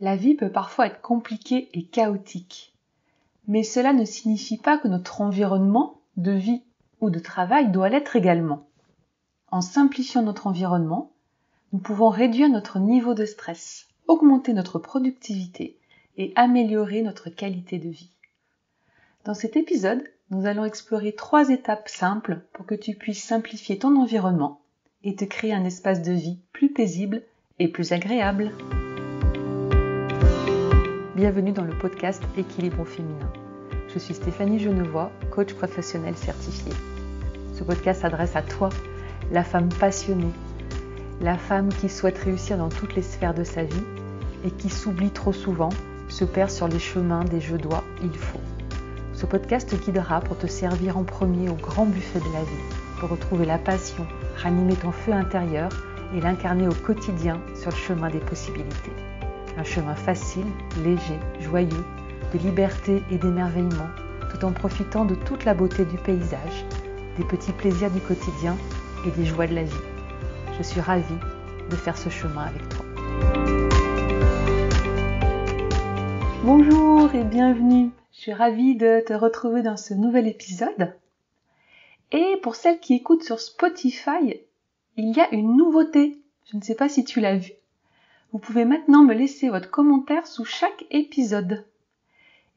La vie peut parfois être compliquée et chaotique, mais cela ne signifie pas que notre environnement de vie ou de travail doit l'être également. En simplifiant notre environnement, nous pouvons réduire notre niveau de stress, augmenter notre productivité et améliorer notre qualité de vie. Dans cet épisode, nous allons explorer 3 étapes simples pour que tu puisses simplifier ton environnement et te créer un espace de vie plus paisible et plus agréable. Bienvenue dans le podcast Équilibre au féminin. Je suis Stéphanie Genevois, coach professionnel certifié. Ce podcast s'adresse à toi, la femme passionnée, la femme qui souhaite réussir dans toutes les sphères de sa vie et qui s'oublie trop souvent, se perd sur les chemins des je dois, il faut. Ce podcast te guidera pour te servir en premier au grand buffet de la vie, pour retrouver la passion, ranimer ton feu intérieur et l'incarner au quotidien sur le chemin des possibilités. Un chemin facile, léger, joyeux, de liberté et d'émerveillement, tout en profitant de toute la beauté du paysage, des petits plaisirs du quotidien et des joies de la vie. Je suis ravie de faire ce chemin avec toi. Bonjour et bienvenue. Je suis ravie de te retrouver dans ce nouvel épisode. Et pour celles qui écoutent sur Spotify, il y a une nouveauté. Je ne sais pas si tu l'as vu. Vous pouvez maintenant me laisser votre commentaire sous chaque épisode.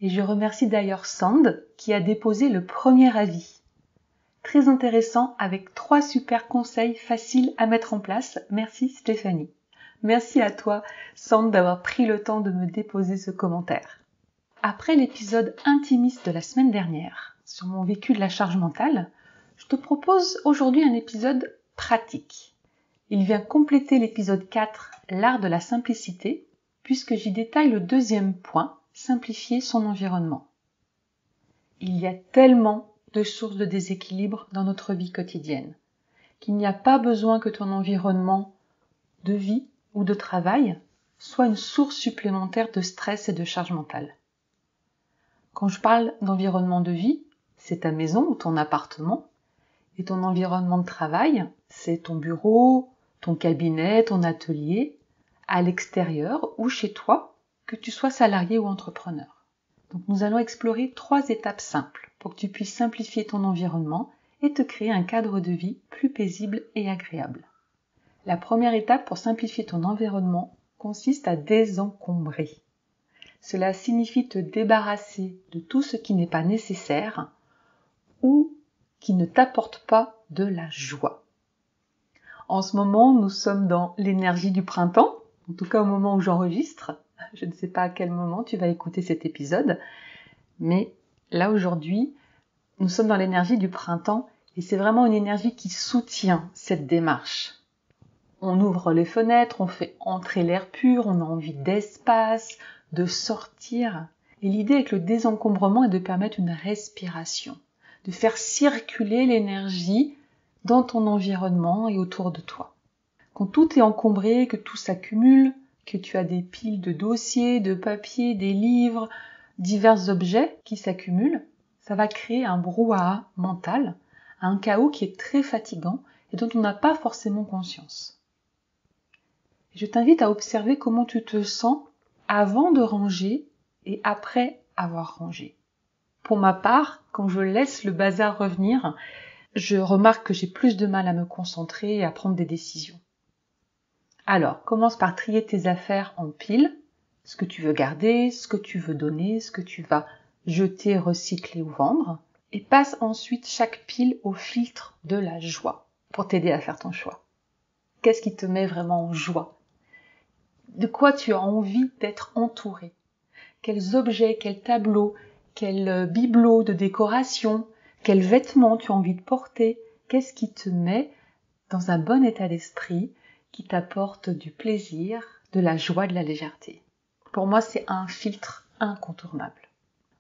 Et je remercie d'ailleurs Sand qui a déposé le premier avis. Très intéressant avec 3 super conseils faciles à mettre en place. Merci Stéphanie. Merci à toi Sand d'avoir pris le temps de me déposer ce commentaire. Après l'épisode intimiste de la semaine dernière sur mon vécu de la charge mentale, je te propose aujourd'hui un épisode pratique. Il vient compléter l'épisode 4, l'art de la simplicité, puisque j'y détaille le 2e point, simplifier son environnement. Il y a tellement de sources de déséquilibre dans notre vie quotidienne, qu'il n'y a pas besoin que ton environnement de vie ou de travail soit une source supplémentaire de stress et de charge mentale. Quand je parle d'environnement de vie, c'est ta maison ou ton appartement, et ton environnement de travail, c'est ton bureau, ton cabinet, ton atelier, à l'extérieur ou chez toi, que tu sois salarié ou entrepreneur. Donc nous allons explorer 3 étapes simples pour que tu puisses simplifier ton environnement et te créer un cadre de vie plus paisible et agréable. La première étape pour simplifier ton environnement consiste à désencombrer. Cela signifie te débarrasser de tout ce qui n'est pas nécessaire ou qui ne t'apporte pas de la joie. En ce moment, nous sommes dans l'énergie du printemps, en tout cas au moment où j'enregistre. Je ne sais pas à quel moment tu vas écouter cet épisode, mais là aujourd'hui, nous sommes dans l'énergie du printemps et c'est vraiment une énergie qui soutient cette démarche. On ouvre les fenêtres, on fait entrer l'air pur, on a envie d'espace, de sortir. Et l'idée avec le désencombrement est de permettre une respiration, de faire circuler l'énergie dans ton environnement et autour de toi. Quand tout est encombré, que tout s'accumule, que tu as des piles de dossiers, de papiers, des livres, divers objets qui s'accumulent, ça va créer un brouhaha mental, un chaos qui est très fatigant et dont on n'a pas forcément conscience. Je t'invite à observer comment tu te sens avant de ranger et après avoir rangé. Pour ma part, quand je laisse le bazar revenir, je remarque que j'ai plus de mal à me concentrer et à prendre des décisions. Alors, commence par trier tes affaires en piles, ce que tu veux garder, ce que tu veux donner, ce que tu vas jeter, recycler ou vendre, et passe ensuite chaque pile au filtre de la joie pour t'aider à faire ton choix. Qu'est-ce qui te met vraiment en joie? De quoi tu as envie d'être entouré? Quels objets, quels tableaux, quels bibelots de décoration, quels vêtements tu as envie de porter? Qu'est-ce qui te met dans un bon état d'esprit, qui t'apporte du plaisir, de la joie, de la légèreté? Pour moi, c'est un filtre incontournable.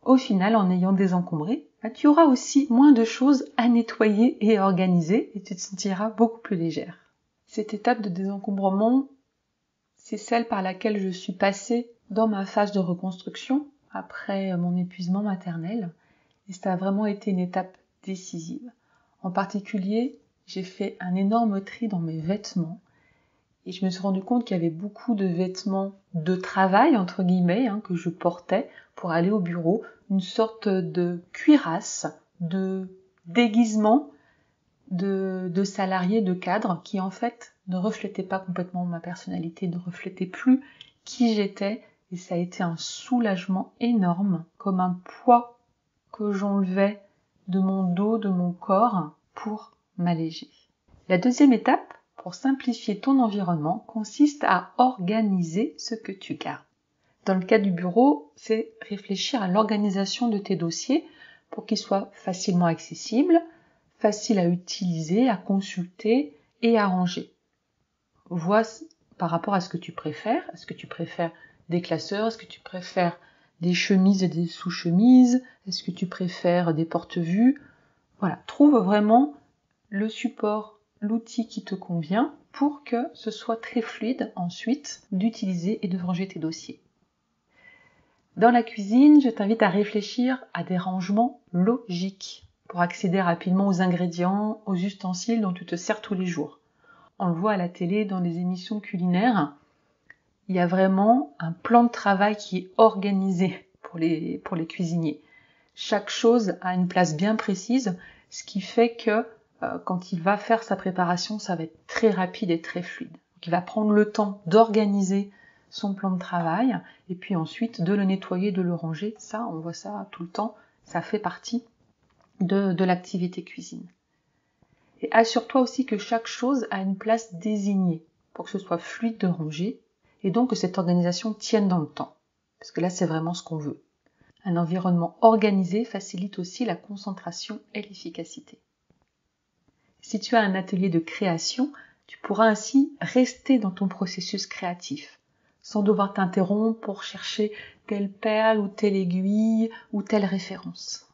Au final, en ayant désencombré, tu auras aussi moins de choses à nettoyer et à organiser et tu te sentiras beaucoup plus légère. Cette étape de désencombrement, c'est celle par laquelle je suis passée dans ma phase de reconstruction après mon épuisement maternel. Et ça a vraiment été une étape décisive. En particulier, j'ai fait un énorme tri dans mes vêtements Et je me suis rendu compte qu'il y avait beaucoup de vêtements de travail, entre guillemets, que je portais pour aller au bureau. Une sorte de cuirasse, de déguisement de salarié, de cadre, qui en fait ne reflétait pas complètement ma personnalité, ne reflétait plus qui j'étais. Et ça a été un soulagement énorme, comme un poids que j'enlevais de mon dos, de mon corps, pour m'alléger. La deuxième étape, pour simplifier ton environnement, consiste à organiser ce que tu gardes. Dans le cas du bureau, c'est réfléchir à l'organisation de tes dossiers pour qu'ils soient facilement accessibles, faciles à utiliser, à consulter et à ranger. Vois par rapport à ce que tu préfères. Est-ce que tu préfères des classeurs? Est-ce que tu préfères des chemises et des sous-chemises? Est-ce que tu préfères des porte-vues? Voilà, trouve vraiment le support, l'outil qui te convient pour que ce soit très fluide ensuite d'utiliser et de ranger tes dossiers. Dans la cuisine, je t'invite à réfléchir à des rangements logiques pour accéder rapidement aux ingrédients, aux ustensiles dont tu te sers tous les jours. On le voit à la télé, dans les émissions culinaires, il y a vraiment un plan de travail qui est organisé pour les cuisiniers. Chaque chose a une place bien précise, ce qui fait que quand il va faire sa préparation, ça va être très rapide et très fluide. Donc, il va prendre le temps d'organiser son plan de travail et puis ensuite de le nettoyer, de le ranger. Ça, on voit ça tout le temps, ça fait partie de l'activité cuisine. Et assure-toi aussi que chaque chose a une place désignée pour que ce soit fluide de ranger et donc que cette organisation tienne dans le temps. Parce que là, c'est vraiment ce qu'on veut. Un environnement organisé facilite aussi la concentration et l'efficacité. Si tu as un atelier de création, tu pourras ainsi rester dans ton processus créatif, sans devoir t'interrompre pour chercher telle perle ou telle aiguille ou telle référence.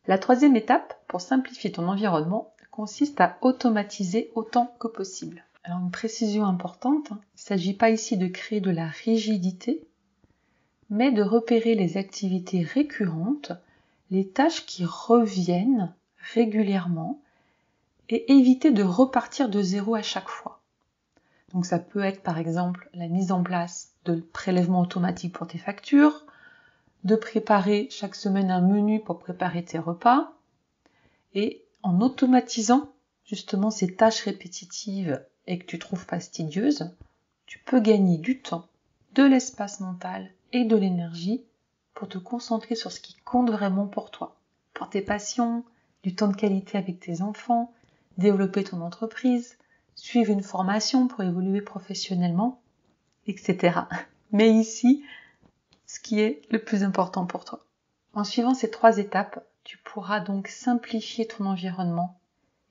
La troisième étape, pour simplifier ton environnement, consiste à automatiser autant que possible. Alors une précision importante, il ne s'agit pas ici de créer de la rigidité, mais de repérer les activités récurrentes, les tâches qui reviennent régulièrement et éviter de repartir de zéro à chaque fois. Donc ça peut être par exemple la mise en place de prélèvements automatiques pour tes factures, de préparer chaque semaine un menu pour préparer tes repas, et en automatisant justement ces tâches répétitives et que tu trouves fastidieuses, tu peux gagner du temps, de l'espace mental et de l'énergie pour te concentrer sur ce qui compte vraiment pour toi, pour tes passions, du temps de qualité avec tes enfants, développer ton entreprise, suivre une formation pour évoluer professionnellement, etc. Mais ici, ce qui est le plus important pour toi. En suivant ces 3 étapes, tu pourras donc simplifier ton environnement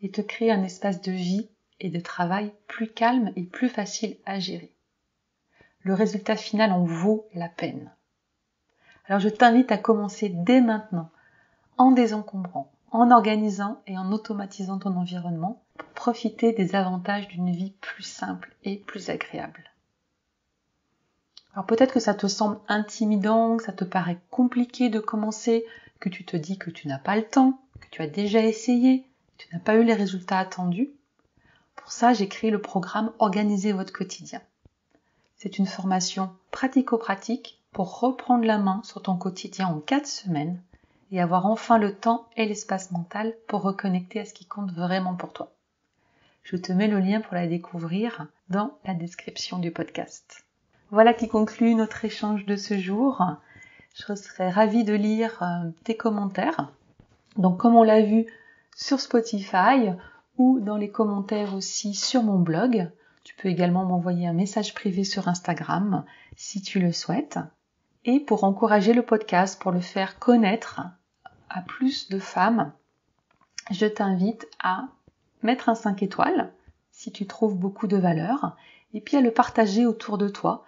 et te créer un espace de vie et de travail plus calme et plus facile à gérer. Le résultat final en vaut la peine. Alors je t'invite à commencer dès maintenant, en désencombrant, en organisant et en automatisant ton environnement pour profiter des avantages d'une vie plus simple et plus agréable. Alors peut-être que ça te semble intimidant, que ça te paraît compliqué de commencer, que tu te dis que tu n'as pas le temps, que tu as déjà essayé, que tu n'as pas eu les résultats attendus. Pour ça, j'ai créé le programme Organiser votre quotidien. C'est une formation pratico-pratique pour reprendre la main sur ton quotidien en 4 semaines et avoir enfin le temps et l'espace mental pour reconnecter à ce qui compte vraiment pour toi. Je te mets le lien pour la découvrir dans la description du podcast. Voilà qui conclut notre échange de ce jour. Je serais ravie de lire tes commentaires. Donc comme on l'a vu sur Spotify ou dans les commentaires aussi sur mon blog. Tu peux également m'envoyer un message privé sur Instagram si tu le souhaites. Et pour encourager le podcast, pour le faire connaître à plus de femmes, je t'invite à mettre un 5 étoiles si tu trouves beaucoup de valeur et puis à le partager autour de toi,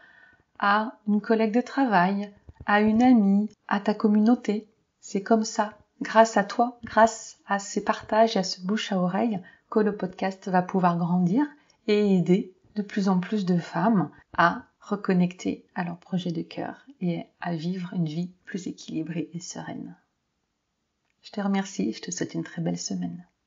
à une collègue de travail, à une amie, à ta communauté. C'est comme ça, grâce à toi, grâce à ces partages et à ce bouche à oreille, que le podcast va pouvoir grandir et aider de plus en plus de femmes à reconnecter à leur projet de cœur et à vivre une vie plus équilibrée et sereine. Je te remercie et je te souhaite une très belle semaine.